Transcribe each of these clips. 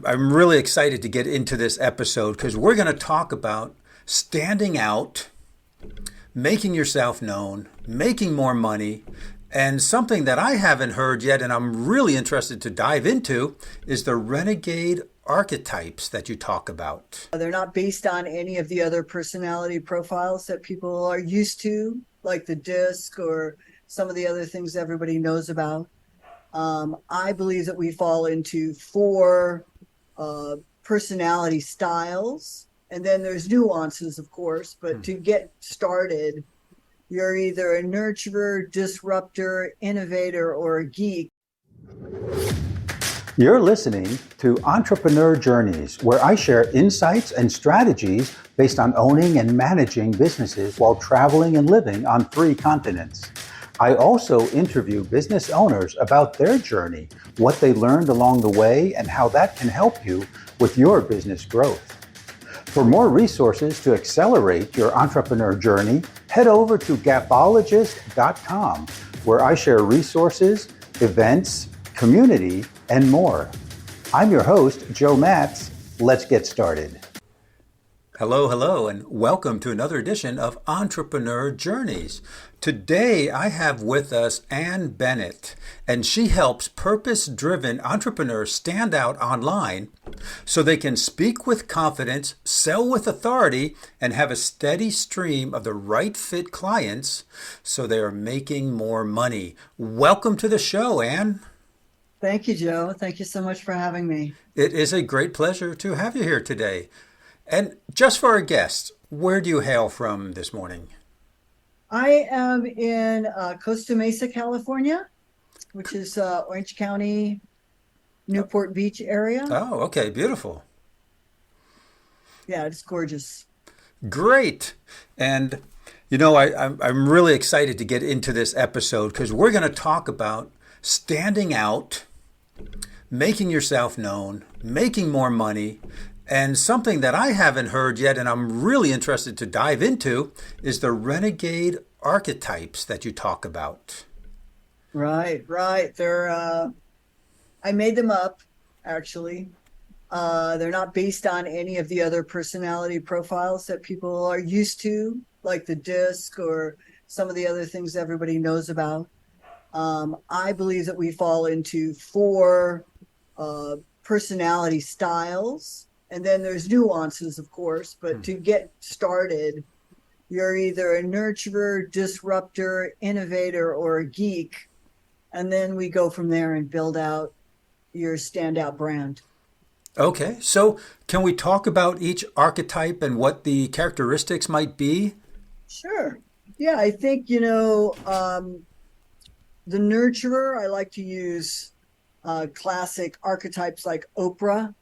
I'm really excited to get into this episode because we're going to talk about standing out, making yourself known, making more money, and something that I haven't heard yet and I'm really interested to dive into is the Renegade Archetypes that you talk about. They're not based on any of the other personality profiles that people are used to, like the disc or some of the other things everybody knows about. I believe that we fall into four personality styles, and then there's nuances, of course, but to get started, you're either a nurturer, disruptor, innovator, or a geek. You're listening to Entrepreneur Journeys, where I share insights and strategies based on owning and managing businesses while traveling and living on 3 continents. I also interview business owners about their journey, what they learned along the way, and how that can help you with your business growth. For more resources to accelerate your entrepreneur journey, head over to gapologist.com, where I share resources, events, community, and more. I'm your host, Joe Matz. Let's get started. Hello, and welcome to another edition of Entrepreneur Journeys. Today, I have with us Ann Bennett, and she helps purpose-driven entrepreneurs stand out online so they can speak with confidence, sell with authority, and have a steady stream of the right fit clients so they are making more money. Welcome to the show, Ann. Thank you, Joe. Thank you so much for having me. It is a great pleasure to have you here today. And just for our guests, where do you hail from this morning? I am in Costa Mesa, California, which is Orange County, Newport Beach area. Oh, okay. Beautiful. Yeah, it's gorgeous. Great. And, I'm really excited to get into this episode because we're going to talk about standing out, making yourself known, making more money. And something that I haven't heard yet and I'm really interested to dive into is the Renegade Archetypes that you talk about. Right. They're I made them up, actually. They're not based on any of the other personality profiles that people are used to, like the disc or some of the other things everybody knows about. I believe that we fall into 4 personality styles. And then there's nuances, of course, but to get started, you're either a nurturer, disruptor, innovator, or a geek. And then we go from there and build out your standout brand. Okay, so can we talk about each archetype and what the characteristics might be? Sure. Yeah, I think, the nurturer, I like to use classic archetypes like Oprah.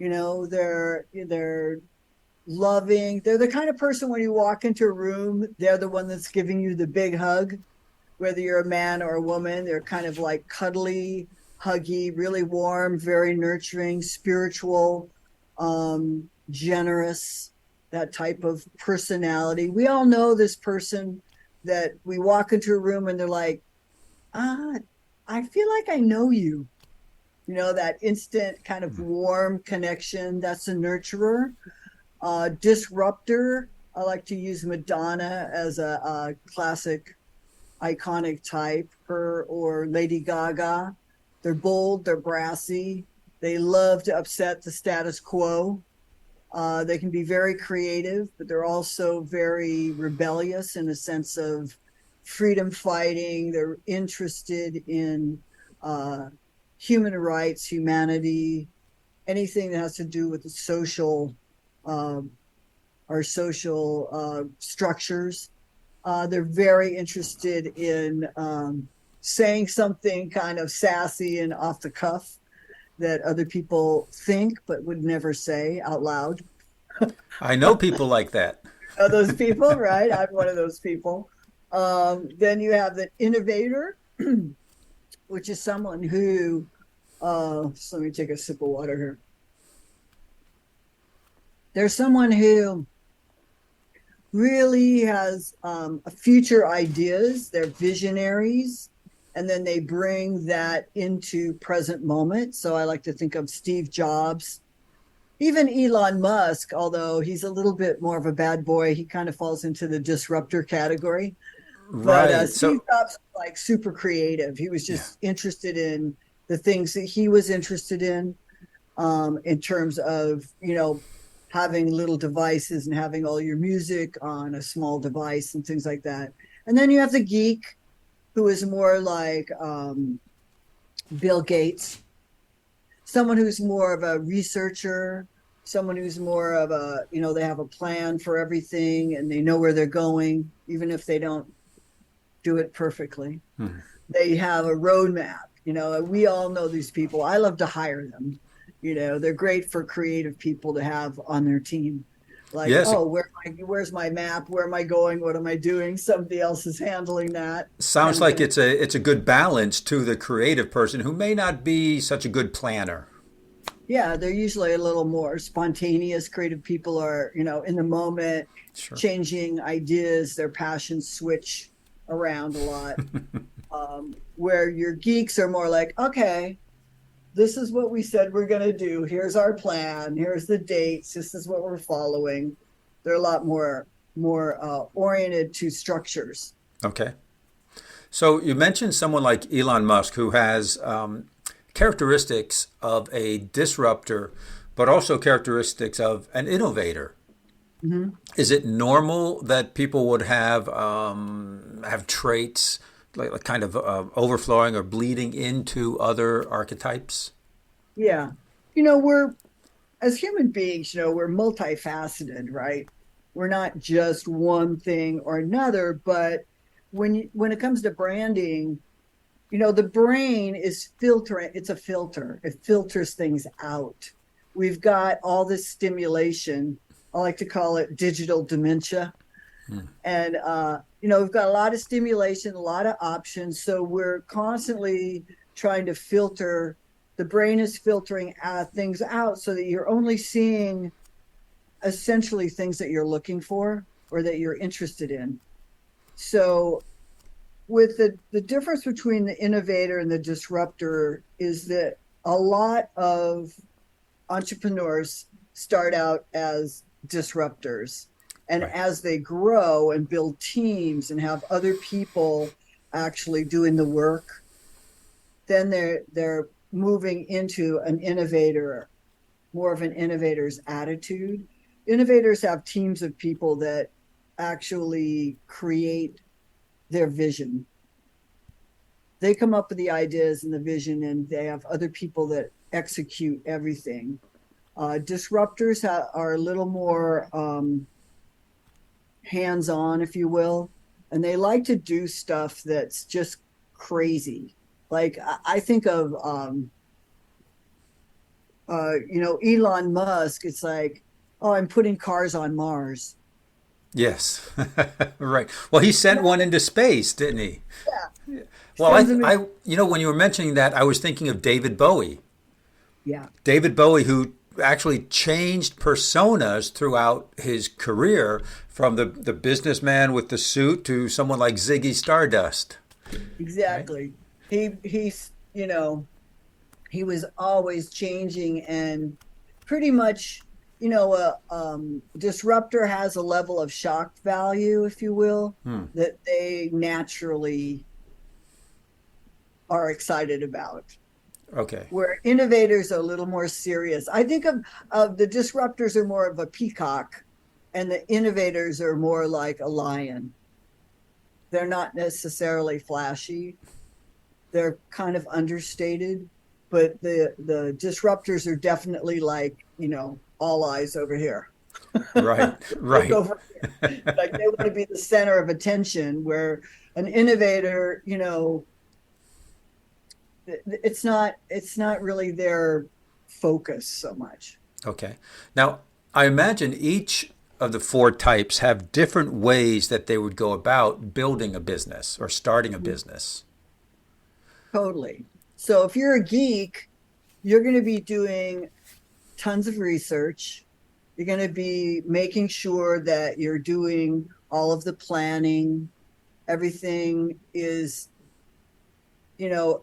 They're loving. They're the kind of person when you walk into a room, they're the one that's giving you the big hug, whether you're a man or a woman. They're kind of like cuddly, huggy, really warm, very nurturing, spiritual, generous, that type of personality. We all know this person that we walk into a room and they're like, I feel like I know you. That instant kind of warm connection. That's a nurturer. Disruptor. I like to use Madonna as a classic, iconic type. Her or Lady Gaga. They're bold. They're brassy. They love to upset the status quo. They can be very creative, but they're also very rebellious in a sense of freedom fighting. They're interested in human rights, humanity, anything that has to do with the social, our social structures. They're very interested in saying something kind of sassy and off the cuff that other people think but would never say out loud. I know people like that. Those people, right? I'm one of those people. Then you have the innovator, which is someone who, so let me take a sip of water here. There's someone who really has future ideas. They're visionaries. and then they bring that into present moment. So I like to think of Steve Jobs, even Elon Musk, although he's a little bit more of a bad boy. He kind of falls into the disruptor category. But Right. Steve So, Jobs was like super creative. He was yeah. just interested in the things that he was interested in terms of, having little devices and having all your music on a small device and things like that. And then you have the geek, who is more like Bill Gates, someone who's more of a researcher, someone who's more of they have a plan for everything and they know where they're going, even if they don't do it perfectly. Hmm. They have a roadmap. We all know these people. I love to hire them. They're great for creative people to have on their team. Like, Yes, oh, where's my map? Where am I going? What am I doing? Somebody else is handling that kind sounds of like thing. it's a good balance to the creative person who may not be such a good planner. Yeah, they're usually a little more spontaneous. Creative people are, in the moment, Sure. changing ideas. Their passions switch around a lot. Where your geeks are more like, okay, this is what we said we're going to do. Here's our plan. Here's the dates. This is what we're following. They're a lot more oriented to structures. Okay. So you mentioned someone like Elon Musk who has characteristics of a disruptor, but also characteristics of an innovator. Mm-hmm. Is it normal that people would have traits like kind of overflowing or bleeding into other archetypes? Yeah. We're, as human beings, we're multifaceted, right? We're not just one thing or another, but when it comes to branding, the brain is filtering, it's a filter. It filters things out. We've got all this stimulation. I like to call it digital dementia. Hmm. And we've got a lot of stimulation, a lot of options. So we're constantly trying to filter. The brain is filtering things out so that you're only seeing essentially things that you're looking for or that you're interested in. So with the difference between the innovator and the disruptor is that a lot of entrepreneurs start out as disruptors, and Right. as they grow and build teams and have other people actually doing the work, then they're moving into an innovator, more of an innovator's attitude. Innovators have teams of people that actually create their vision. They come up with the ideas and the vision, and they have other people that execute everything. Disruptors are a little more hands-on, if you will, and they like to do stuff that's just crazy. Like I think of Elon Musk. It's like, oh, I'm putting cars on Mars. Yes. Right. Well, he sent one into space, didn't he? Yeah, Well, sends them in. when you were mentioning that, I was thinking of David Bowie. Yeah, David Bowie, who actually changed personas throughout his career from the businessman with the suit to someone like Ziggy Stardust. Right? exactly. He's he was always changing, and pretty much, disruptor has a level of shock value, if you will, Hmm. that they naturally are excited about, Okay. where innovators are a little more serious. I think of the disruptors are more of a peacock, and the innovators are more like a lion. They're not necessarily flashy. They're kind of understated, but the disruptors are definitely like, all eyes over here. Right. Look Right. over here. Like they want to be the center of attention, where an innovator, it's not really their focus so much. Okay. Now, I imagine each of the four types have different ways that they would go about building a business or starting a business. Totally. So if you're a geek, you're going to be doing tons of research. You're going to be making sure that you're doing all of the planning. Everything is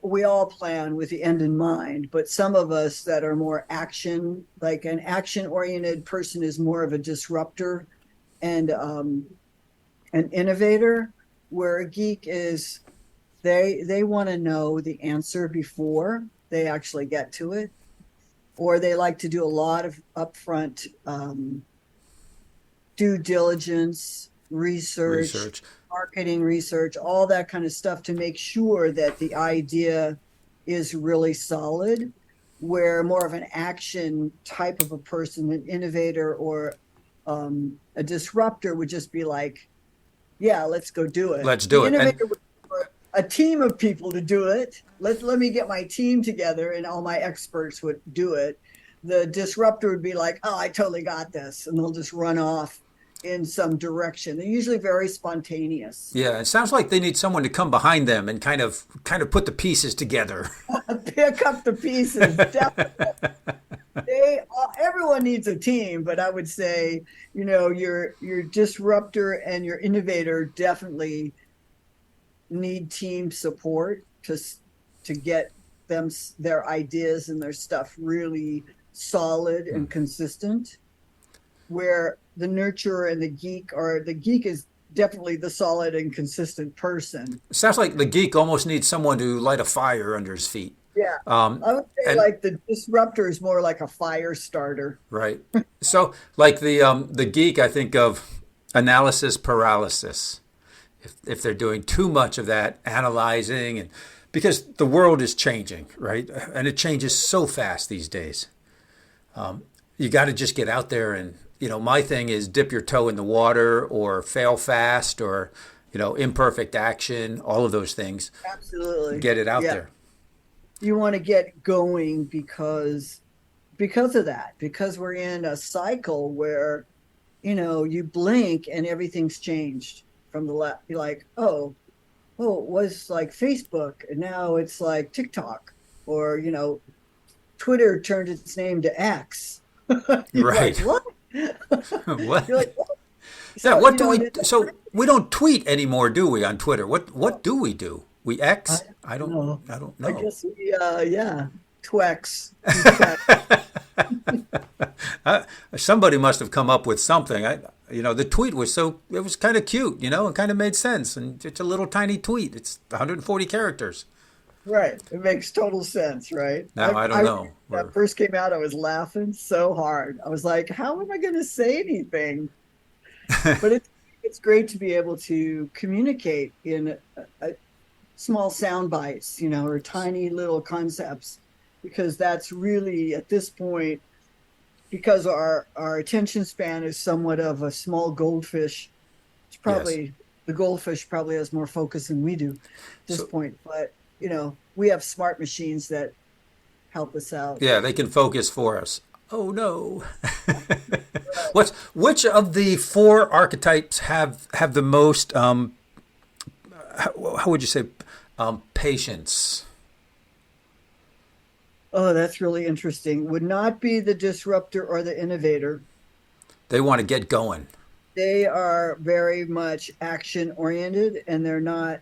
we all plan with the end in mind, but some of us that are more action, like an action oriented person is more of a disruptor and an innovator, where a geek is they want to know the answer before they actually get to it, or they like to do a lot of upfront due diligence, research, marketing research, all that kind of stuff to make sure that the idea is really solid. Where more of an action type of a person, an innovator or a disruptor, would just be like, yeah, let's go do it. Let's do The it. innovator would prefer a team of people to do it. Let me get my team together and all my experts would do it. The disruptor would be like, oh, I totally got this. And they'll just run off in some direction. They're usually very spontaneous. Yeah, it sounds like they need someone to come behind them and kind of put the pieces together. Pick up the pieces. Definitely. Everyone needs a team, but I would say, your disruptor and your innovator definitely need team support to get their ideas and their stuff really solid and consistent. Where the nurturer and the geek is definitely the solid and consistent person. It sounds like the geek almost needs someone to light a fire under his feet. Yeah. I would say like the disruptor is more like a fire starter. Right. So like the geek, I think of analysis paralysis. If they're doing too much of that analyzing, and because the world is changing, right? And it changes so fast these days. You got to just get out there and, my thing is dip your toe in the water or fail fast or, imperfect action, all of those things. Absolutely. Get it out there. You want to get going because of that, because we're in a cycle where, you blink and everything's changed from the left. You're like, oh, it was like Facebook and now it's like TikTok, or, Twitter turned its name to X. Right. Like, what? What? You're like, what? Yeah, what do we? So we don't tweet anymore, do we? On Twitter, what do we do? We X? I don't know. I guess we Twex. Somebody must have come up with something. The tweet was it was kind of cute, and kind of made sense. And it's a little tiny tweet. It's 140 characters. Right. It makes total sense, right? Now I don't know. When that first came out, I was laughing so hard. I was like, how am I going to say anything? But it's great to be able to communicate in a small sound bites, or tiny little concepts, because that's really at this point, because our attention span is somewhat of a small goldfish. It's probably the goldfish probably has more focus than we do at this point, but we have smart machines that help us out. Yeah, they can focus for us. Oh no. Which of the 4 archetypes have the most how would you say patience? Oh, that's really interesting. Would not be the disruptor or the innovator. They want to get going. They are very much action oriented, and they're not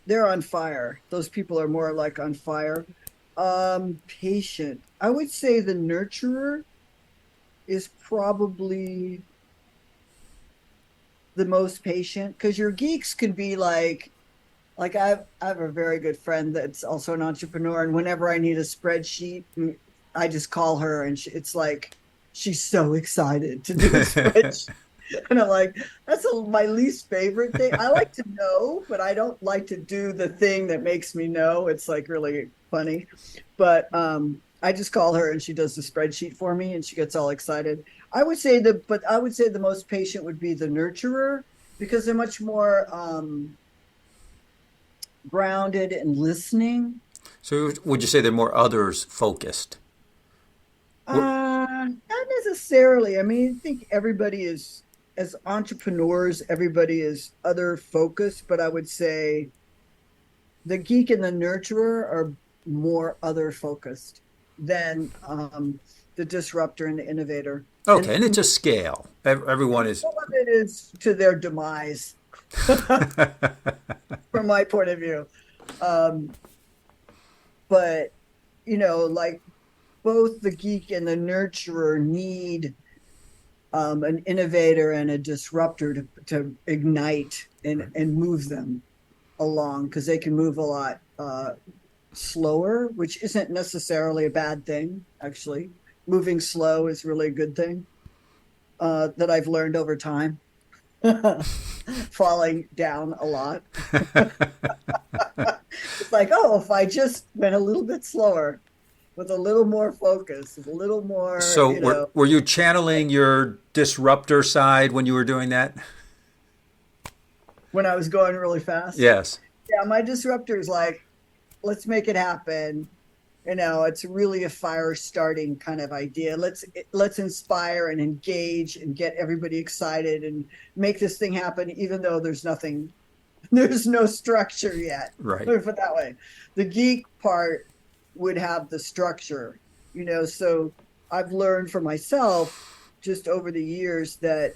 they're on fire. Those people are more like on fire. Patient. I would say the nurturer is probably the most patient, because your geeks can be like I have a very good friend that's also an entrepreneur, and whenever I need a spreadsheet, I just call her, and it's like she's so excited to do a spreadsheet. And I'm like, that's my least favorite thing. I like to know, but I don't like to do the thing that makes me know. It's like really funny. But I just call her and she does the spreadsheet for me and she gets all excited. I would say the most patient would be the nurturer, because they're much more grounded and listening. So would you say they're more others focused? Not necessarily. I mean, I think everybody is, as entrepreneurs, everybody is other focused, but I would say the geek and the nurturer are more other focused than the disruptor and the innovator. Okay, and it's a scale. Everyone is. Some of it is to their demise. from my point of view. But, like both the geek and the nurturer need an innovator and a disruptor to ignite and move them along, because they can move a lot slower, which isn't necessarily a bad thing, actually. Moving slow is really a good thing that I've learned over time. Falling down a lot. It's like, oh, if I just went a little bit slower with a little more focus, with a little more, So were you channeling your disruptor side when you were doing that? when I was going really fast. Yes. Yeah, my disruptor is like, let's make it happen. It's really a fire starting kind of idea. Let's inspire and engage and get everybody excited and make this thing happen, even though there's no structure yet. Right. Let me put it that way. The geek part would have the structure, so I've learned for myself just over the years that,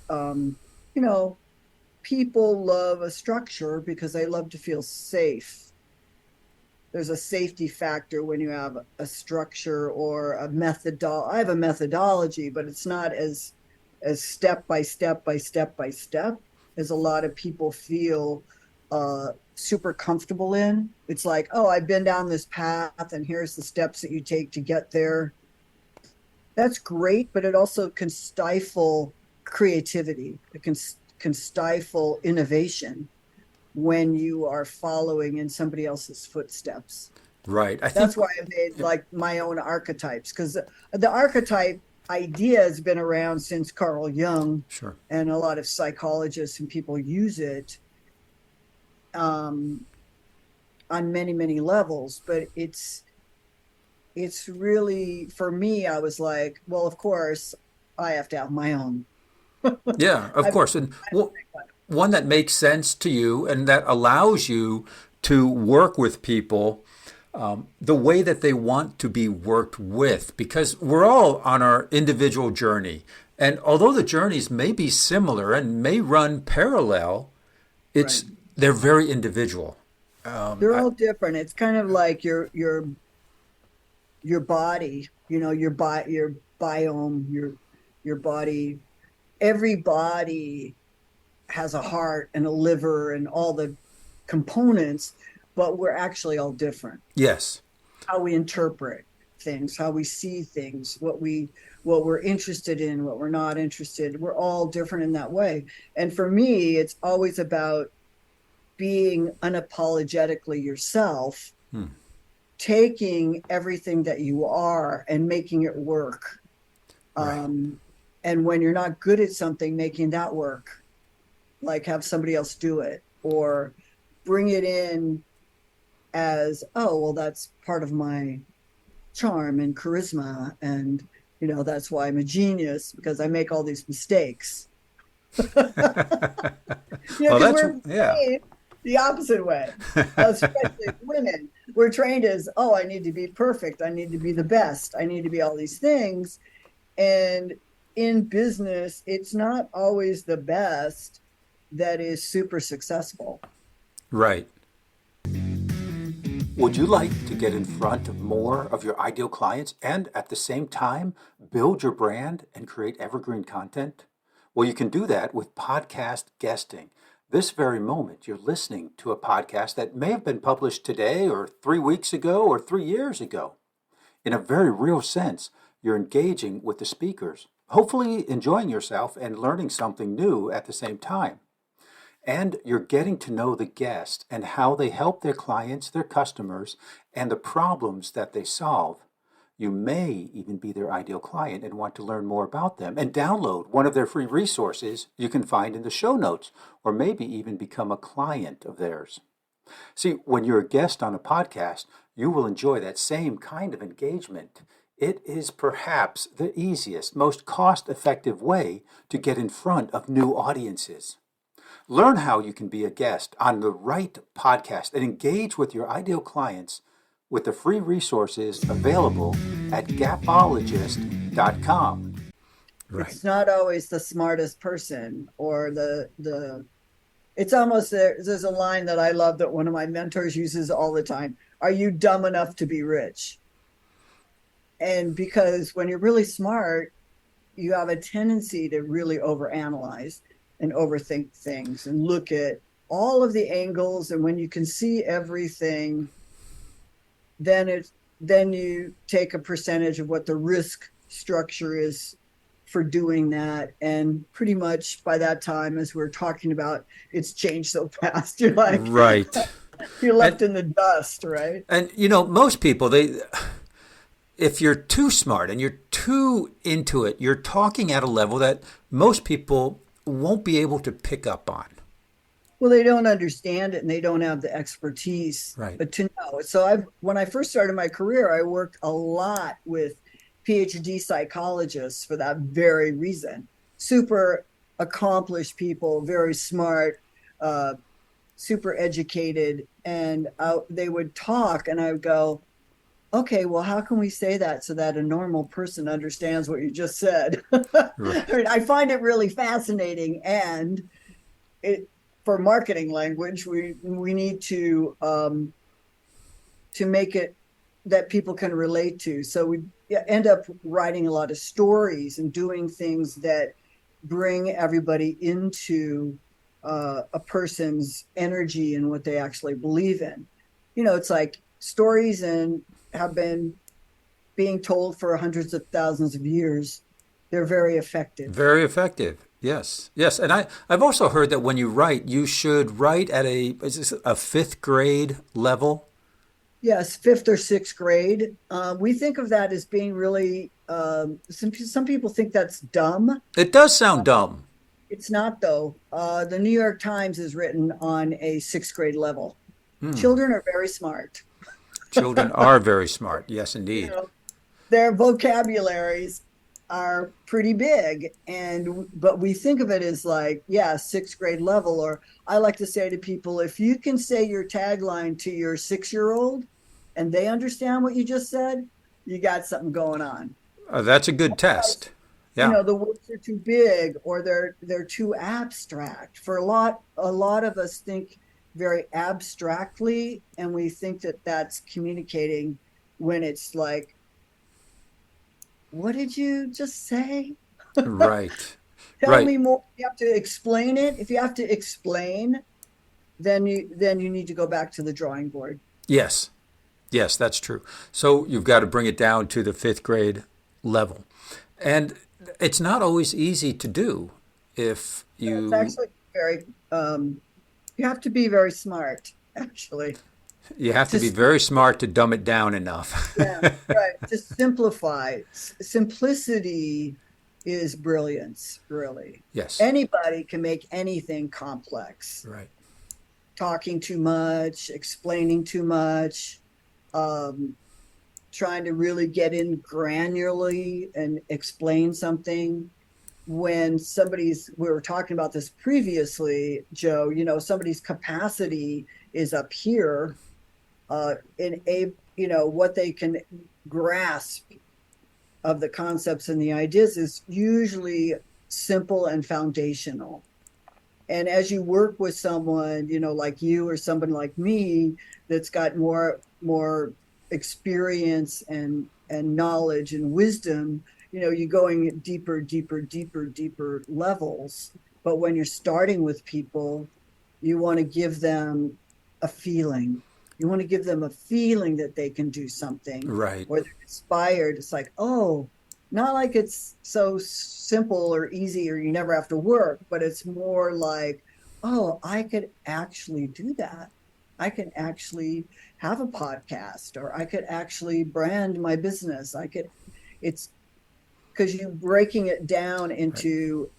people love a structure because they love to feel safe. There's a safety factor when you have a structure or a methodology. I have a methodology, but it's not as step by step by step by step as a lot of people feel super comfortable in. It's like, oh, I've been down this path and here's the steps that you take to get there. That's great, but it also can stifle creativity. It can stifle innovation when you are following in somebody else's footsteps. Right. That's why I made like my own archetypes, because the archetype idea has been around since Carl Jung. Sure. And a lot of psychologists and people use it on many, many levels. But it's really, for me, I was like, well, of course, I have to have my own. Yeah, of course. And one that makes sense to you and that allows you to work with people the way that they want to be worked with, because we're all on our individual journey. And although the journeys may be similar and may run parallel, they're very individual. They're all different. It's kind of like your body, your biome, your body. Every body has a heart and a liver and all the components, but we're actually all different. Yes. How we interpret things, how we see things, what we're interested in, what we're not interested. We're all different in that way. And for me, it's always about being unapologetically yourself, taking everything that you are and making it work. Right. And when you're not good at something, making that work, like have somebody else do it, or bring it in as, oh, well, that's part of my charm and charisma. And, that's why I'm a genius, because I make all these mistakes. Well, we're trained the opposite way, especially women. We're trained as, oh, I need to be perfect. I need to be the best. I need to be all these things. And in business, it's not always the best that is super successful. Right. Would you like to get in front of more of your ideal clients and at the same time build your brand and create evergreen content? Well, you can do that with podcast guesting. This very moment, you're listening to a podcast that may have been published today or 3 weeks ago or 3 years ago. In a very real sense, you're engaging with the speakers, hopefully enjoying yourself and learning something new at the same time. And you're getting to know the guest and how they help their clients, their customers, and the problems that they solve. You may even be their ideal client and want to learn more about them and download one of their free resources you can find in the show notes, or maybe even become a client of theirs. See, when you're a guest on a podcast, you will enjoy that same kind of engagement. It is perhaps the easiest, most cost-effective way to get in front of new audiences. Learn how you can be a guest on the right podcast and engage with your ideal clients with the free resources available at gapologist.com. Right. It's not always the smartest person or the It's almost there's a line that I love that one of my mentors uses all the time. Are you dumb enough to be rich? And because when you're really smart, you have a tendency to really overanalyze and overthink things and look at all of the angles. And when you can see everything, then you take a percentage of what the risk structure is for doing that. And pretty much by that time, as we're talking about, it's changed so fast. You're like, Right. you're left in the dust, right? And most people, if you're too smart and you're too into it, you're talking at a level that most people won't be able to pick up on. Well, they don't understand it and they don't have the expertise, Right. but to know it. So when I first started my career, I worked a lot with PhD psychologists for that very reason. Super accomplished people, very smart, super educated. And they would talk and I would go, okay, well, how can we say that so that a normal person understands what you just said? Right. I mean, I find it really fascinating. And for marketing language, we need to make it that people can relate to. So we end up writing a lot of stories and doing things that bring everybody into a person's energy and what they actually believe in. It's like stories and have been being told for hundreds of thousands of years. They're very effective. Very effective. Yes. Yes. And I've also heard that when you write, you should write at a fifth grade level. Yes, fifth or sixth grade. We think of that as being really, some people think that's dumb. It does sound dumb. It's not, though. The New York Times is written on a sixth grade level. Children are very smart. Children are very smart. Yes, indeed. Their vocabularies are pretty big, but we think of it as like, sixth grade level. Or I like to say to people, if you can say your tagline to your 6-year-old and they understand what you just said, you got something going on. That's a good test. Yeah. The words are too big or they're too abstract. For a lot of us think very abstractly, and we think that that's communicating when it's like, what did you just say? Right. Tell me more. You have to explain it. If you have to explain, then you need to go back to the drawing board. Yes. Yes, that's true. So you've got to bring it down to the fifth grade level. And it's not always easy to do if you... It's actually very... you have to be very smart, actually. You have to be very smart to dumb it down enough. Yeah, right. To simplify. Simplicity is brilliance, really. Yes. Anybody can make anything complex. Right. Talking too much, explaining too much, trying to really get in granularly and explain something. When we were talking about this previously, Joe, somebody's capacity is up here what they can grasp of the concepts and the ideas is usually simple and foundational. And as you work with someone, like you or someone like me, that's got more experience and knowledge and wisdom, you're going deeper levels. But when you're starting with people, you want to give them a feeling. You want to give them a feeling that they can do something. Right. Or they're inspired. It's like, oh, not like it's so simple or easy or you never have to work, but it's more like, oh, I could actually do that. I can actually have a podcast, or I could actually brand my business. It's because you're breaking it down into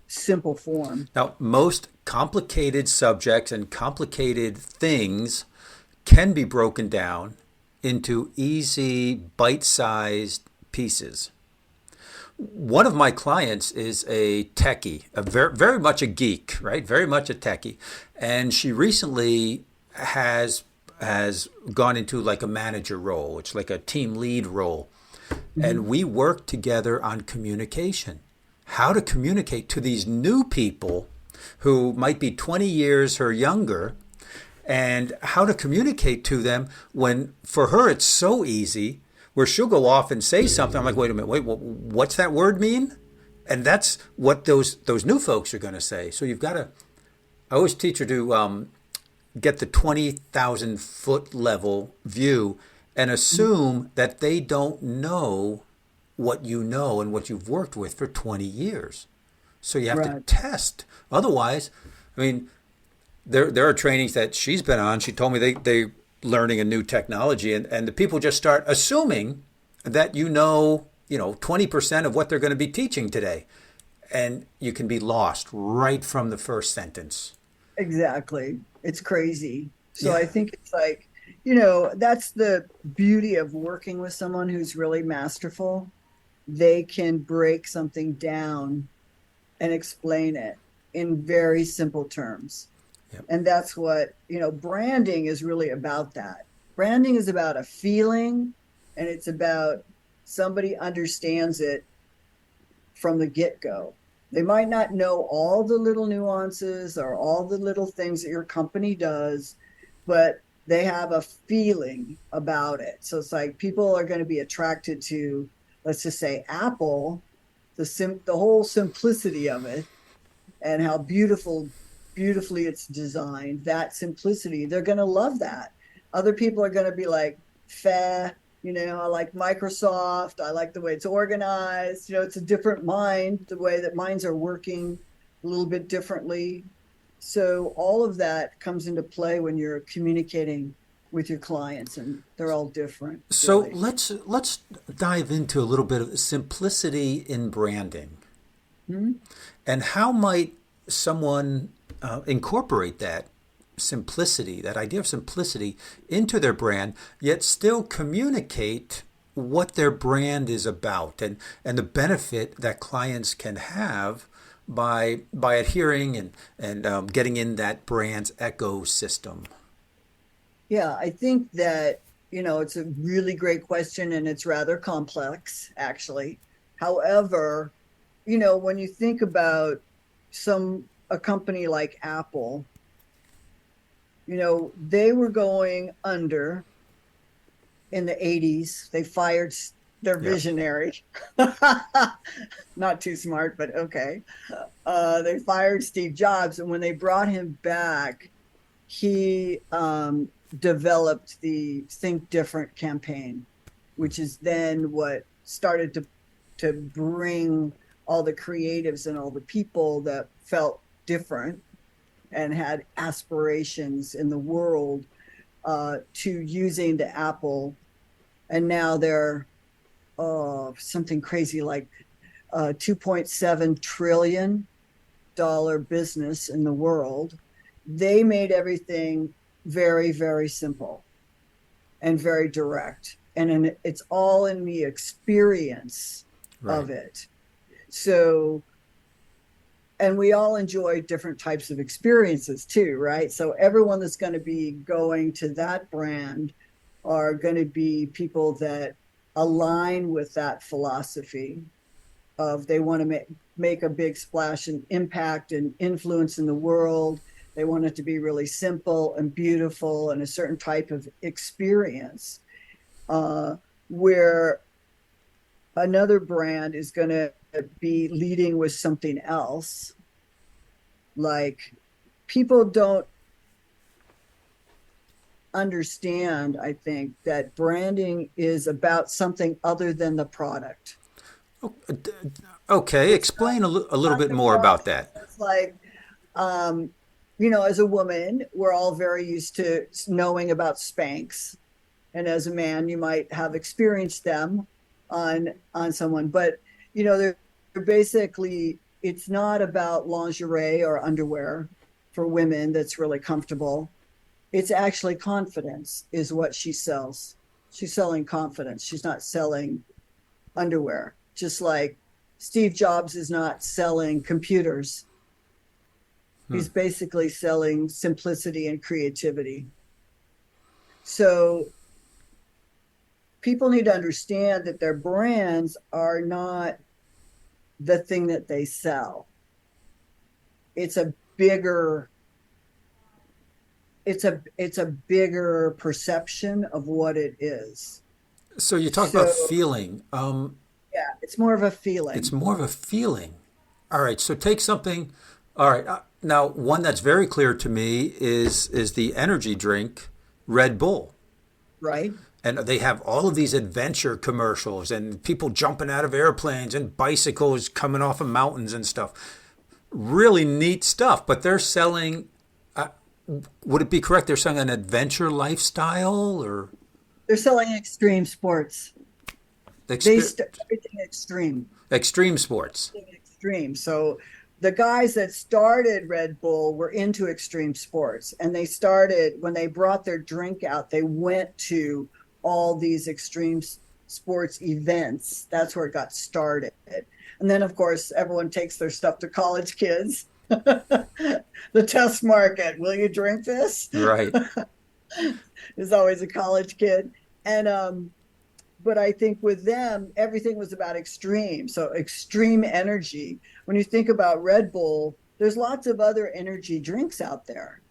simple form. Now, most complicated subjects and complicated things can be broken down into easy, bite-sized pieces. One of my clients is a techie, very much a geek, right? Very much a techie. And she recently has gone into like a manager role. It's like a team lead role. Mm-hmm. And we work together on communication, how to communicate to these new people who might be 20 years her younger, and how to communicate to them when for her it's so easy where she'll go off and say something. I'm like, wait a minute, what's that word mean? And that's what those new folks are going to say. So you've got to, I always teach her to get the 20,000 foot level view and assume that they don't know what you know and what you've worked with for 20 years. So you have to test. Otherwise, I mean, there are trainings that she's been on. She told me they learning a new technology, and the people just start assuming that you know 20% of what they're going to be teaching today. And you can be lost right from the first sentence. Exactly. It's crazy. So Yeah. I think it's like, that's the beauty of working with someone who's really masterful. They can break something down and explain it in very simple terms. Yep. And that's what, branding is really about that. Branding is about a feeling, and it's about somebody understands it from the get-go. They might not know all the little nuances or all the little things that your company does, but they have a feeling about it. So it's like people are going to be attracted to, let's just say, Apple, the whole simplicity of it and how beautifully it's designed, that simplicity. They're going to love that. Other people are going to be like, I like Microsoft. I like the way it's organized. It's a different mind, the way that minds are working a little bit differently. So all of that comes into play when you're communicating with your clients, and they're all different. So really. let's dive into a little bit of simplicity in branding. Mm-hmm. And how might someone incorporate that simplicity, that idea of simplicity, into their brand, yet still communicate what their brand is about and the benefit that clients can have by adhering and getting in that brand's ecosystem? Yeah, I think that, it's a really great question, and it's rather complex, actually. However, when you think about a company like Apple, they were going under in the 80s. They fired their visionary. Not too smart, but okay. They fired Steve Jobs. And when they brought him back, he developed the Think Different campaign, which is then what started to bring all the creatives and all the people that felt different and had aspirations in the world to using the Apple. And now they're something crazy like $2.7 trillion business in the world. They made everything very, very simple and very direct. And it's all in the experience of it. So, and we all enjoy different types of experiences too, right? So everyone that's going to be going to that brand are going to be people that align with that philosophy of they want to make a big splash and impact and influence in the world. They want it to be really simple and beautiful and a certain type of experience, where another brand is going to be leading with something else. Like, people don't understand, I think, that branding is about something other than the product. Okay, explain a little bit more about that. It's like, as a woman, we're all very used to knowing about Spanx. And as a man, you might have experienced them on someone. But, they're basically, it's not about lingerie or underwear for women that's really comfortable. It's actually confidence is what she sells. She's selling confidence. She's not selling underwear. Just like Steve Jobs is not selling computers. He's basically selling simplicity and creativity. So people need to understand that their brands are not the thing that they sell. It's a bigger, it's a bigger perception of what it is. So you talk about So feeling. yeah, it's more of a It's feeling. more of a feeling. All right. So take something. All right. Now, one that's very clear to me is the energy drink Red Bull. Right? And they have all of these adventure commercials and people jumping out of airplanes and bicycles coming off of mountains and stuff. Really neat stuff. But they're selling, would it be correct? They're selling an adventure lifestyle or They're selling extreme sports. Everything extreme. extreme sports. Everything extreme. So the guys that started Red Bull were into extreme sports, and they started when they brought their drink out. They went to all these extreme sports events. That's where it got started. And then, of course, everyone takes their stuff to college kids. The test market. Will you drink this? Right. There's always a college kid. And but I think with them, everything was about extreme. So extreme energy. When you think about Red Bull, there's lots of other energy drinks out there.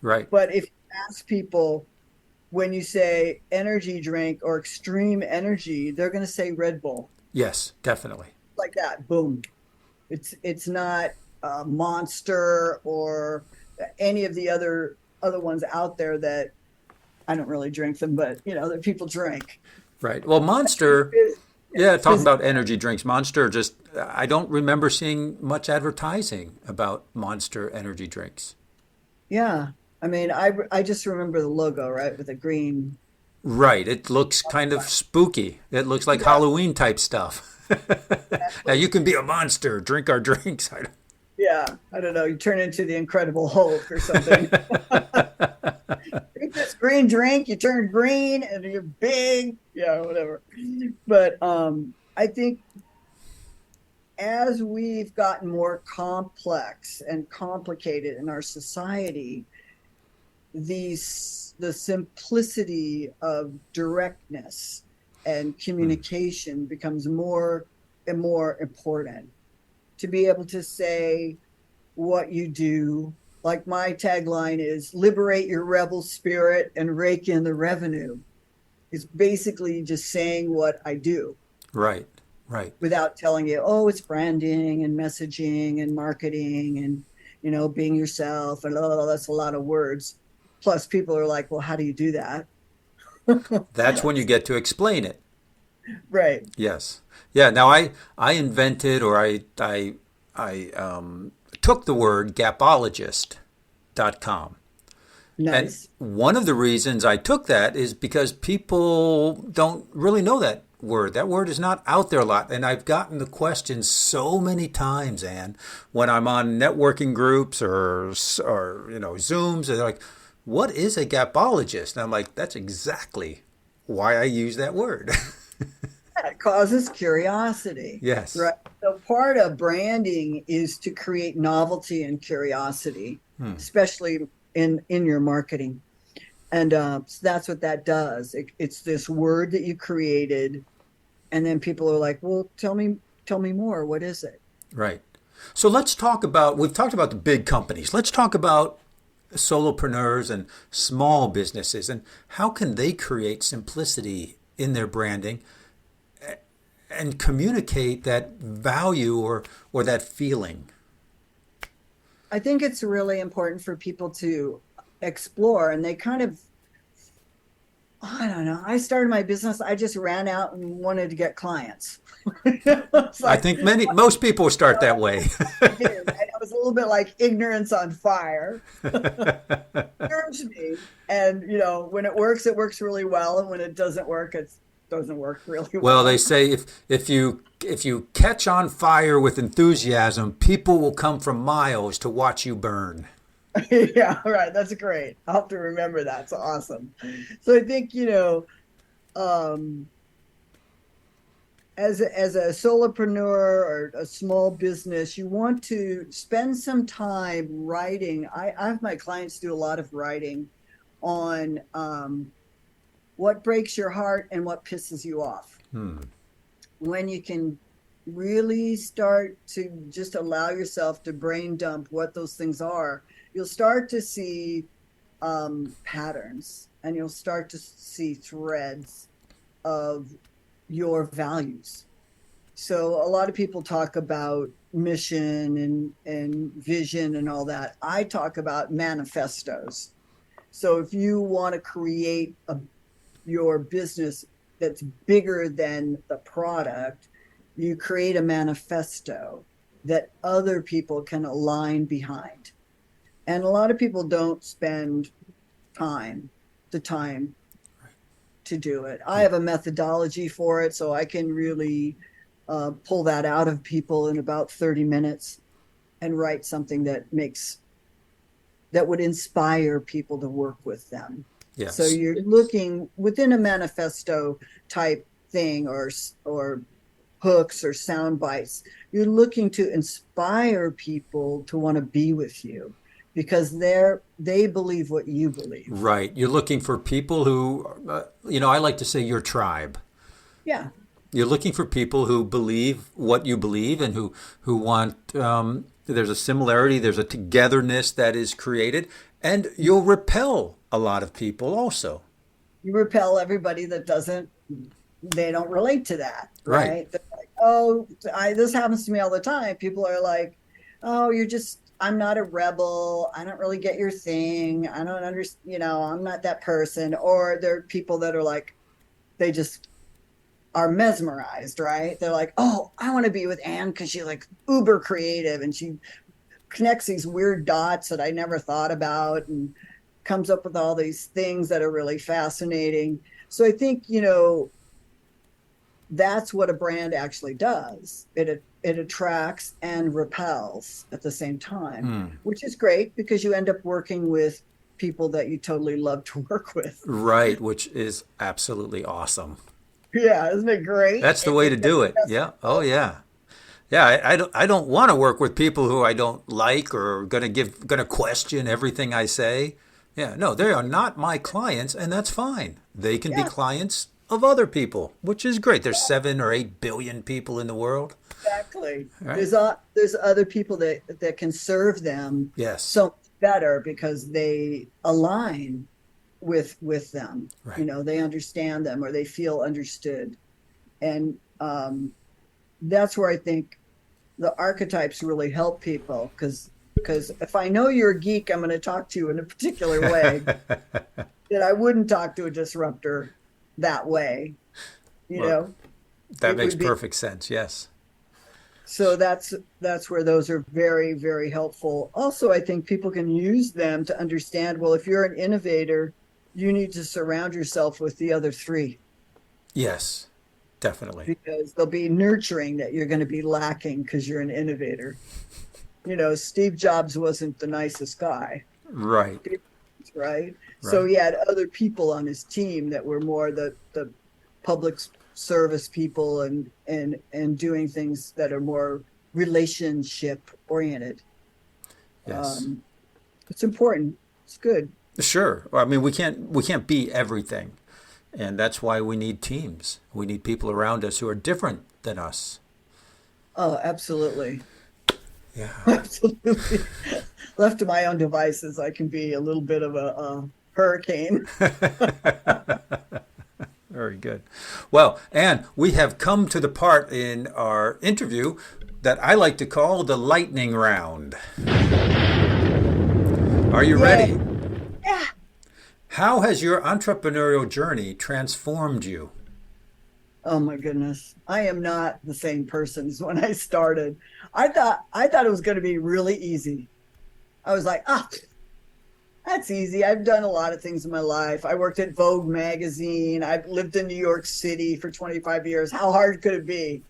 Right. But if you ask people, when you say energy drink or extreme energy, they're going to say Red Bull. Yes, definitely. Like that, boom. It's not Monster or any of the other ones out there that I don't really drink them, but that people drink. Right. Well, Monster, yeah, talking about energy drinks, Monster just, I don't remember seeing much advertising about Monster energy drinks. Yeah. I mean, I just remember the logo, right, with the green. Right. It looks kind of spooky. It looks like Halloween type stuff. Now you can be a monster, drink our drinks. Yeah. I don't know. You turn into the Incredible Hulk or something. Drink this green drink, you turn green and you're big. Yeah, whatever. But I think as we've gotten more complex and complicated in our society, the simplicity of directness and communication becomes more and more important. To be able to say what you do, like my tagline is liberate your rebel spirit and rake in the revenue. It's basically just saying what I do. Right, right. Without telling you, oh, it's branding and messaging and marketing and, being yourself. And that's a lot of words. Plus people are like, well, how do you do that? That's when you get to explain it. Right. Yes. Yeah. Now I invented or I took the word gapologist.com. Nice. And one of the reasons I took that is because people don't really know that word. That word is not out there a lot. And I've gotten the question so many times, Ann, when I'm on networking groups or Zooms, and they're like, what is a gapologist? And I'm like, that's exactly why I use that word. It causes curiosity. Yes. Right. So part of branding is to create novelty and curiosity, especially in your marketing. And so that's what that does. It's this word that you created. And then people are like, well, tell me more. What is it? Right. So we've talked about the big companies. Let's talk about solopreneurs and small businesses and how can they create simplicity in their branding and communicate that value or that feeling. I think it's really important for people to explore, and they kind of, I don't know. I started my business. I just ran out and wanted to get clients. I think most people start that way. I did. And it was a little bit like ignorance on fire. Urged me. And, when it works really well. And when it doesn't work, it doesn't work really well. Well, they say if you catch on fire with enthusiasm, people will come from miles to watch you burn. Yeah, right. That's great. I'll have to remember that. It's awesome. So I think, as a solopreneur or a small business, you want to spend some time writing. I have my clients do a lot of writing on what breaks your heart and what pisses you off. When you can really start to just allow yourself to brain dump what those things are, you'll start to see patterns, and you'll start to see threads of your values. So a lot of people talk about mission and vision and all that. I talk about manifestos. So if you want to create your business that's bigger than the product, you create a manifesto that other people can align behind. And a lot of people don't spend the time to do it. I have a methodology for it, so I can really pull that out of people in about 30 minutes and write something that would inspire people to work with them. Yes. So you're looking within a manifesto type thing, or hooks or sound bites. You're looking to inspire people to want to be with you because they believe what you believe. Right. You're looking for people who, I like to say your tribe. Yeah. You're looking for people who believe what you believe and who want, there's a similarity, there's a togetherness that is created, and you'll repel a lot of people also. You repel everybody that they don't relate to that. Right. They're like, oh, this happens to me all the time. People are like, oh, I'm not a rebel. I don't really get your thing. I don't understand, I'm not that person. Or there are people that are like, they just are mesmerized, right? They're like, oh, I want to be with Ann because she's like uber creative and she connects these weird dots that I never thought about and comes up with all these things that are really fascinating. So I think, that's what a brand actually does. It attracts and repels at the same time, which is great because you end up working with people that you totally love to work with. Right, which is absolutely awesome. Yeah, isn't it great? That's the way to do it. Yeah. Oh, yeah. Yeah, I don't want to work with people who I don't like or going to question everything I say. Yeah, no, they are not my clients, and that's fine. They can be clients of other people, which is great. There's 7 or 8 billion people in the world. Exactly. Right. There's other people that can serve them so better because they align with them. Right. They understand them or they feel understood. And that's where I think the archetypes really help people because if I know you're a geek, I'm going to talk to you in a particular way that I wouldn't talk to a disruptor that way, That makes perfect sense. Yes. So that's where those are very, very helpful. Also, I think people can use them to understand, well, if you're an innovator, you need to surround yourself with the other 3. Yes, definitely. Because they'll be nurturing that you're going to be lacking because you're an innovator. Steve Jobs wasn't the nicest guy. Right. Right. So he had other people on his team that were more the public service people and doing things that are more relationship oriented. Yes. It's important. It's good. Sure. I mean, we can't be everything. And that's why we need teams. We need people around us who are different than us. Oh, absolutely. Yeah. Absolutely. Left to my own devices, I can be a little bit of a hurricane. Very good. Well, Ann, we have come to the part in our interview that I like to call the lightning round. Are you ready? Yeah. How has your entrepreneurial journey transformed you? Oh my goodness. I am not the same person as when I started. I thought it was going to be really easy. I was like, that's easy. I've done a lot of things in my life. I worked at Vogue magazine. I've lived in New York City for 25 years. How hard could it be?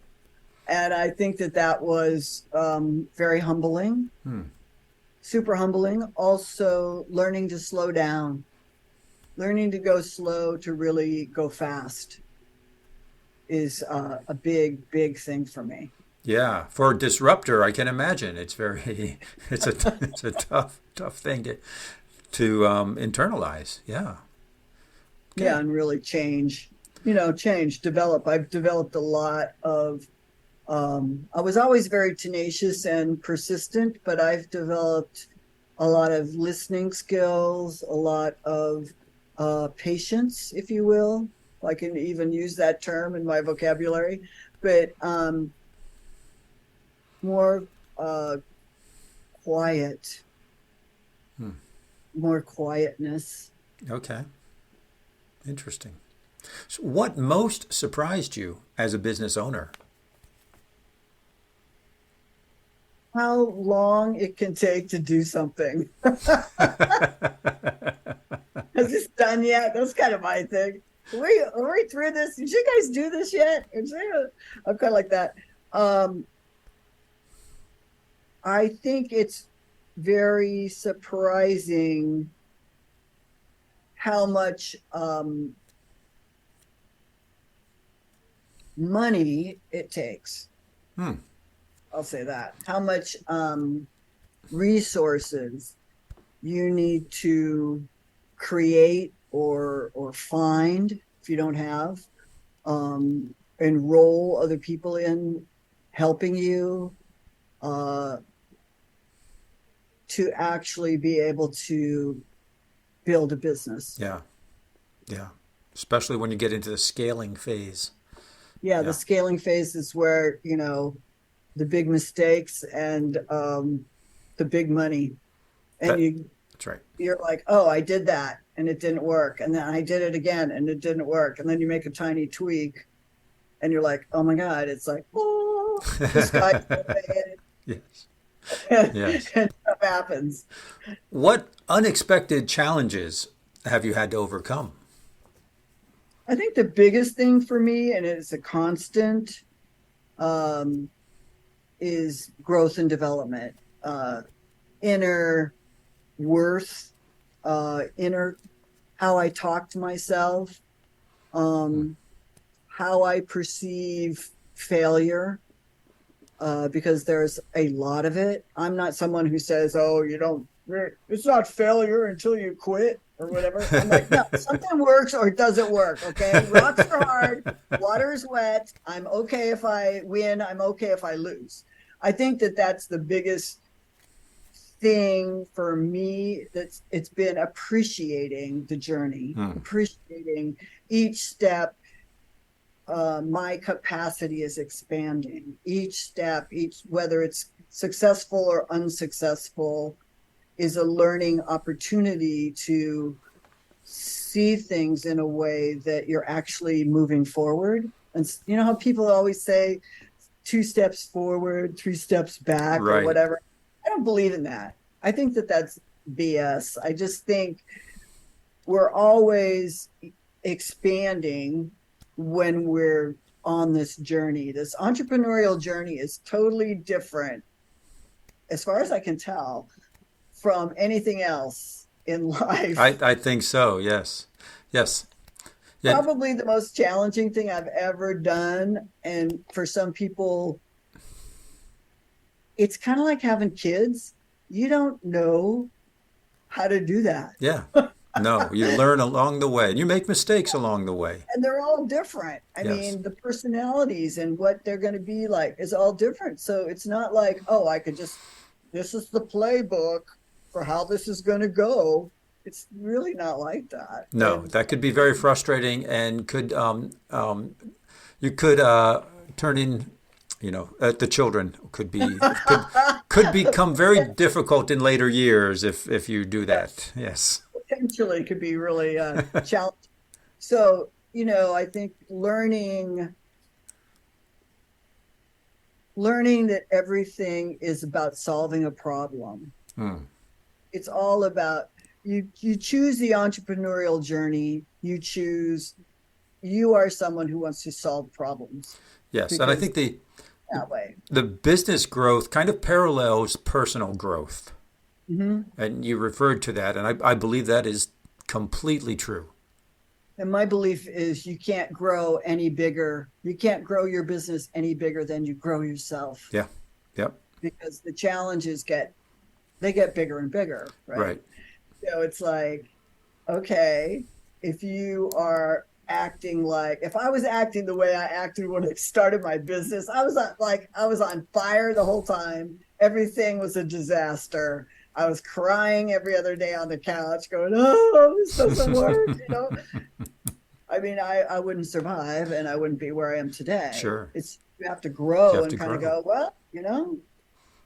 And I think that was very humbling, super humbling. Also learning to slow down, learning to go slow to really go fast is a big, big thing for me. Yeah, for a disruptor, I can imagine it's a tough thing to internalize. Yeah. Okay. Yeah, and really develop. I've developed a lot of I was always very tenacious and persistent, but I've developed a lot of listening skills, a lot of patience, if you will. I can even use that term in my vocabulary, but more quiet, more quietness. Okay. Interesting. So what most surprised you as a business owner? How long it can take to do something. Is this done yet? That's kind of my thing. Are we through this? Did you guys do this yet? I'm kind of like that. I think it's very surprising how much money it takes. I'll say that. How much resources you need to create or find if you don't have, enroll other people in helping you to actually be able to build a business. Yeah. Yeah. Especially when you get into the scaling phase. Yeah, the scaling phase is where, the big mistakes and the big money. And that's right. You're like, oh, I did that and it didn't work. And then I did it again and it didn't work. And then you make a tiny tweak and you're like, oh my God, it's like, oh, the sky. Yes. Yes. And stuff happens. What unexpected challenges have you had to overcome? I think the biggest thing for me, and it's a constant, is growth and development, inner worth, inner how I talk to myself, how I perceive failure, because there's a lot of it. I'm not someone who says, oh, it's not failure until you quit or whatever. I'm like, no, something works or it doesn't work. Okay. Rocks are hard. Water is wet. I'm okay if I win. I'm okay if I lose. I think that that's the biggest thing for me. It's been appreciating the journey, appreciating each step. My capacity is expanding each step, whether it's successful or unsuccessful, is a learning opportunity to see things in a way that you're actually moving forward. And you know how people always say 2 steps forward, 3 steps back, right, or whatever. I don't believe in that. I think that that's BS. I just think we're always expanding when we're on this journey. This entrepreneurial journey is totally different, as far as I can tell, from anything else in life. I think so. Yes. Yes. Yeah. Probably the most challenging thing I've ever done. And for some people, it's kind of like having kids. You don't know how to do that. Yeah. No, you learn along the way. You make mistakes along the way. And they're all different. I mean, the personalities and what they're going to be like is all different. So it's not like, oh, this is the playbook for how this is going to go. It's really not like that. No, that could be very frustrating and could you could turn in, the children could become very difficult in later years if you do that. Yes. Potentially could be really challenging. So, I think learning that everything is about solving a problem. It's all about you choose the entrepreneurial journey. You are someone who wants to solve problems. Yes, and I think the business growth kind of parallels personal growth. Mm-hmm. And you referred to that, and I believe that is completely true. And my belief is you can't grow any bigger. You can't grow your business any bigger than you grow yourself. Yeah. Yep. Because the challenges get bigger and bigger. Right. Right. So it's like, okay, if you are acting like, if I was acting the way I acted when I started my business, I was on fire the whole time. Everything was a disaster. I was crying every other day on the couch going, oh, this doesn't work, you know. I mean, I wouldn't survive and I wouldn't be where I am today. Sure. You have to grow have and to kind of grow. go, well, you know,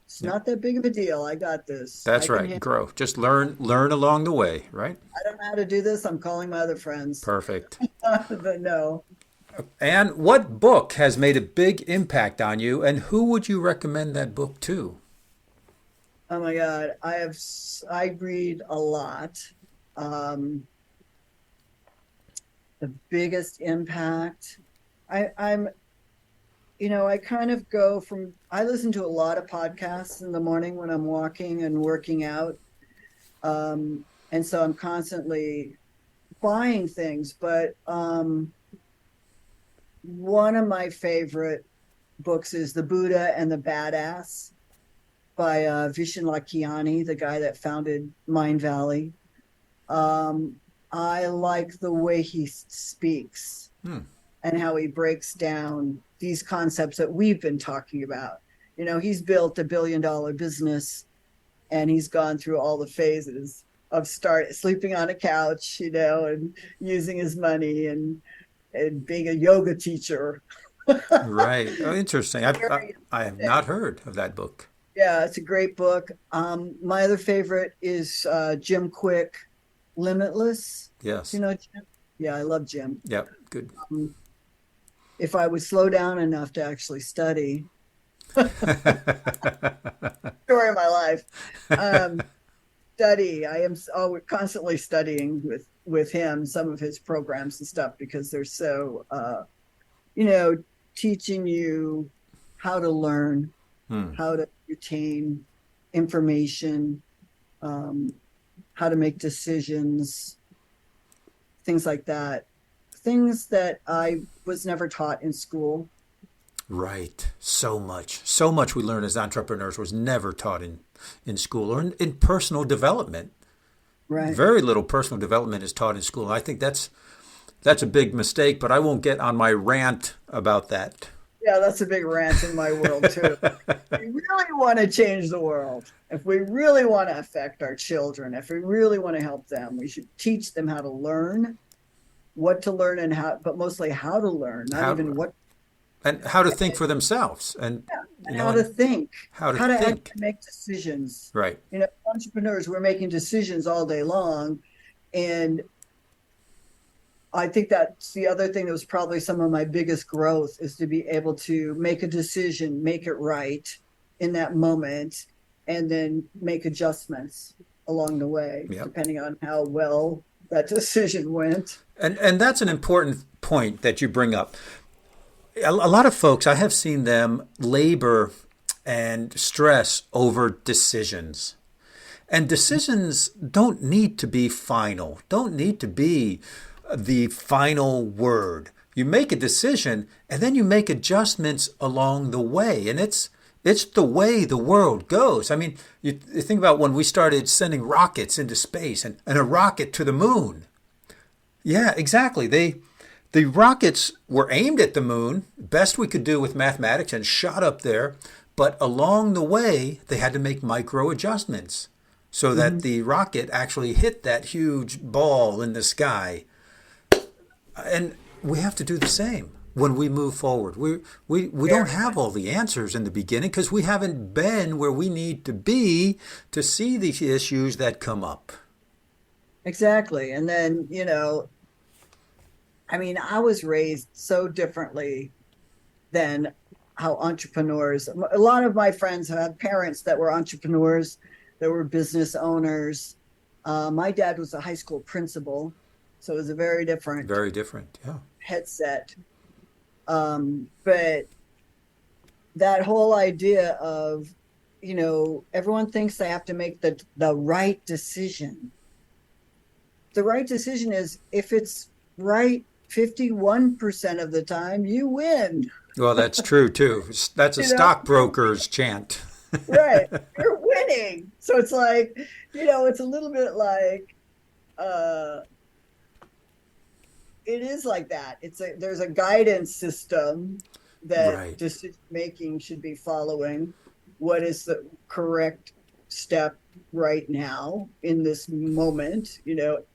it's not that big of a deal. I got this. That's I can right. Grow. Just learn along the way, right? I don't know how to do this. I'm calling my other friends. Perfect. But no. And what book has made a big impact on you, and who would you recommend that book to? Oh my God. I read a lot. The biggest impact. I'm I kind of go from, I listen to a lot of podcasts in the morning when I'm walking and working out. And so I'm constantly buying things. But one of my favorite books is The Buddha and the Badass by Vishen Lakhiani, the guy that founded Mind Valley. I like the way he speaks and how he breaks down these concepts that we've been talking about. You know, he's built $1 billion business and he's gone through all the phases of sleeping on a couch, you know, and using his money and being a yoga teacher. Right. Oh, interesting. I have not heard of that book. Yeah, it's a great book. My other favorite is Jim Quick, Limitless. Yes. You know Jim? Yeah, I love Jim. Yep. Good. If I would slow down enough to actually study, story of my life. Study. I am constantly studying with him some of his programs and stuff because they're so, teaching you how to learn, how to retain information, how to make decisions, things like that. Things that I was never taught in school. Right. So much we learn as entrepreneurs was never taught in school or in personal development. Right. Very little personal development is taught in school. I think that's a big mistake, but I won't get on my rant about that. Yeah, that's a big rant in my world too. If we really want to change the world, if we really want to affect our children, if we really want to help them, we should teach them how to learn, what to learn and how, but mostly how to learn, and how to think for themselves and how to think, how to actually make decisions. Right. You know, entrepreneurs, we're making decisions all day long. And I think that's the other thing that was probably some of my biggest growth is to be able to make a decision, make it right in that moment, and then make adjustments along the way, depending on how well that decision went. And that's an important point that you bring up. A lot of folks, I have seen them labor and stress over decisions. And decisions don't need to be final, don't need to be the final word. You make a decision and then you make adjustments along the way. And it's the way the world goes. I mean, you think about when we started sending rockets into space and a rocket to the moon. Yeah, exactly. The rockets were aimed at the moon, best we could do with mathematics, and shot up there. But along the way, they had to make micro adjustments so that the rocket actually hit that huge ball in the sky. And we have to do the same when we move forward. We don't have all the answers in the beginning because we haven't been where we need to be to see the issues that come up. Exactly. And then, I mean, I was raised so differently than how entrepreneurs, a lot of my friends had parents that were entrepreneurs, that were business owners. My dad was a high school principal, so it was a very different headset. But that whole idea of, everyone thinks they have to make the right decision. The right decision is if it's right 51% of the time, you win. Well, that's true too. That's a stockbroker's chant. Right. You're winning. So it's like, it's a little bit like, it is like that. There's a guidance system that Right. decision making should be following. What is the correct step right now in this moment,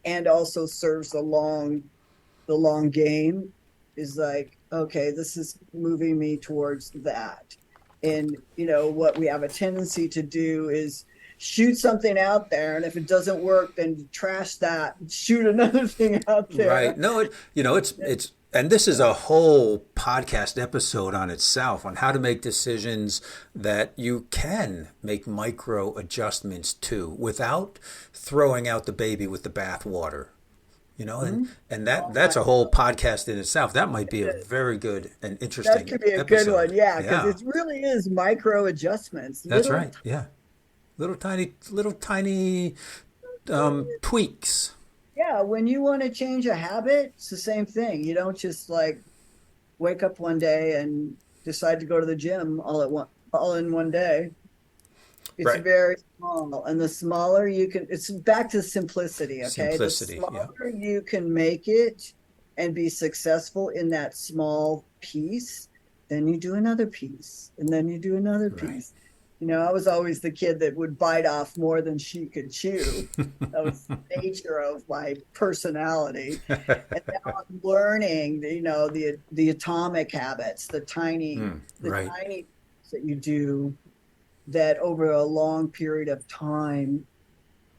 and also serves the long game, is like, okay, this is moving me towards that. And what we have a tendency to do is shoot something out there, and if it doesn't work, then trash that, shoot another thing out there. Right. No, it's and this is a whole podcast episode on itself on how to make decisions that you can make micro adjustments to without throwing out the baby with the bathwater. And that's a whole podcast in itself. That might be a very good and interesting That could be a episode. good one, yeah, because it really is micro adjustments. That's right. Yeah. Little tiny tweaks. Yeah, when you want to change a habit, it's the same thing. You don't just like wake up one day and decide to go to the gym all in one day. It's Right. very small, and the smaller you can, it's back to simplicity. Okay, Simplicity, the smaller you can make it and be successful in that small piece, then you do another piece, and then you do another Right. piece. I was always the kid that would bite off more than she could chew. That was the nature of my personality. And now I'm learning, the atomic habits, the tiny right. things that you do that over a long period of time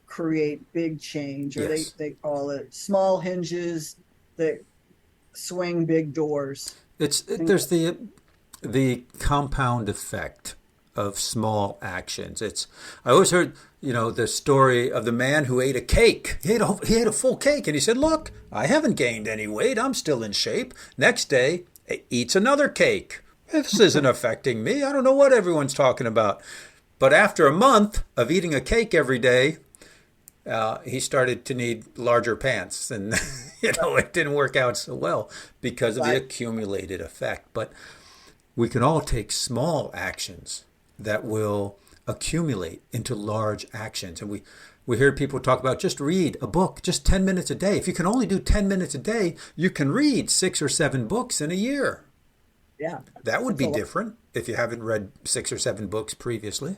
create big change, or Yes. they call it small hinges that swing big doors. There's the compound effect of small actions. I always heard, the story of the man who ate a cake. He ate a full cake, and he said, "Look, I haven't gained any weight. I'm still in shape." Next day, he eats another cake. This isn't affecting me. I don't know what everyone's talking about. But after a month of eating a cake every day, he started to need larger pants, and it didn't work out so well because of the accumulated effect. But we can all take small actions that will accumulate into large actions. And we hear people talk about just read a book, just 10 minutes a day. If you can only do 10 minutes a day, you can read 6 or 7 books in a year. Yeah. That would be different if you haven't read 6 or 7 books previously.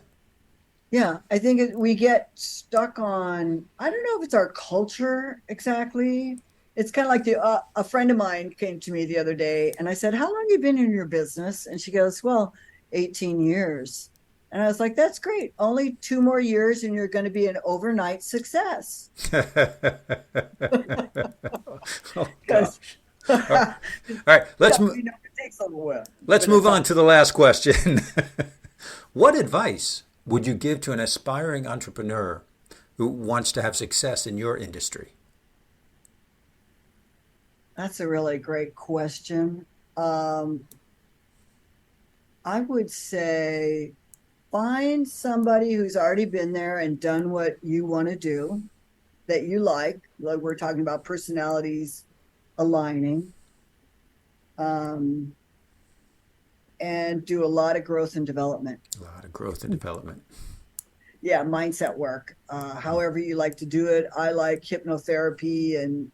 Yeah, I think we get stuck on, I don't know if it's our culture exactly. It's kind of like a friend of mine came to me the other day, and I said, "How long have you been in your business?" And she goes, "Well, 18 years. And I was like, "That's great. Only 2 more years and you're going to be an overnight success." Oh, gosh. All right, let's move on to the last question. What advice would you give to an aspiring entrepreneur who wants to have success in your industry? That's a really great question. I would say find somebody who's already been there and done what you want to do, that you like we're talking about personalities aligning, and do a lot of growth and development. A lot of growth and development. Yeah, mindset work. However you like to do it. I like hypnotherapy and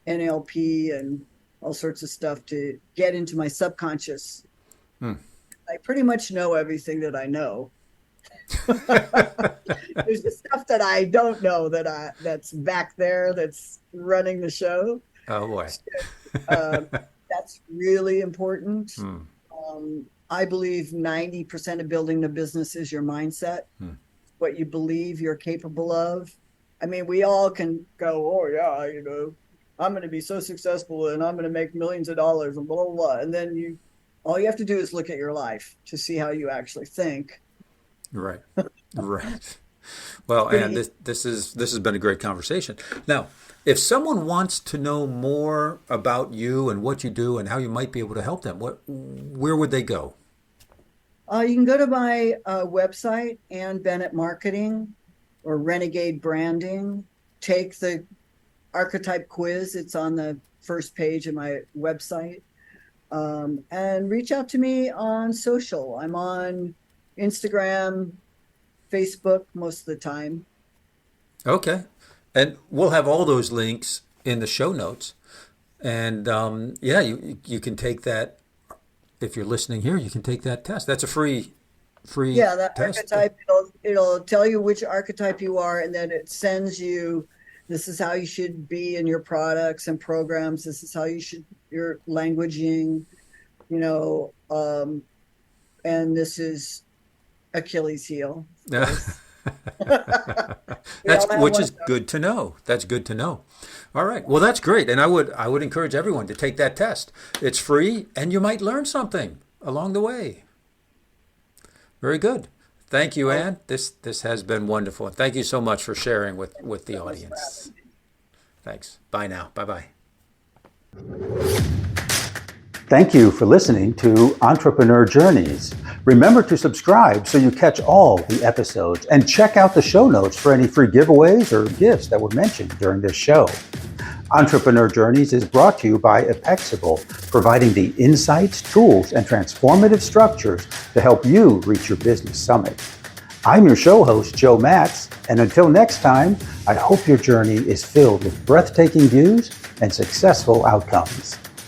NLP and all sorts of stuff to get into my subconscious. I pretty much know everything that I know. There's the stuff that I don't know that's back there that's running the show. Oh boy. That's really important. I believe 90% of building the business is your mindset, what you believe you're capable of. I mean, we all can go, "Oh yeah, I'm going to be so successful and I'm going to make millions of dollars and blah, blah, blah." And then all you have to do is look at your life to see how you actually think. Right. Right. Well, and this has been a great conversation. Now, if someone wants to know more about you and what you do and how you might be able to help them, where would they go? You can go to my website, Ann Bennett Marketing or Renegade Branding. Take the Archetype quiz. It's on the first page of my website. And reach out to me on social. I'm on Instagram, Facebook most of the time. Okay. And we'll have all those links in the show notes. And yeah, you can take that. If you're listening here, you can take that test. That's a free Yeah, that test. archetype, it'll tell you which archetype you are, and then it sends you, this is how you should be in your products and programs. This is how you should, your languaging, and this is Achilles heel. Which is good to know. That's good to know. All right. Well, that's great. And I would encourage everyone to take that test. It's free and you might learn something along the way. Very good. Thank you, Ann. This has been wonderful. Thank you so much for sharing with the audience. Thanks. Bye now. Bye-bye. Thank you for listening to Entrepreneur Journeys. Remember to subscribe so you catch all the episodes and check out the show notes for any free giveaways or gifts that were mentioned during this show. Entrepreneur Journeys is brought to you by Apexible, providing the insights, tools, and transformative structures to help you reach your business summit. I'm your show host, Joe Matz, and until next time, I hope your journey is filled with breathtaking views and successful outcomes.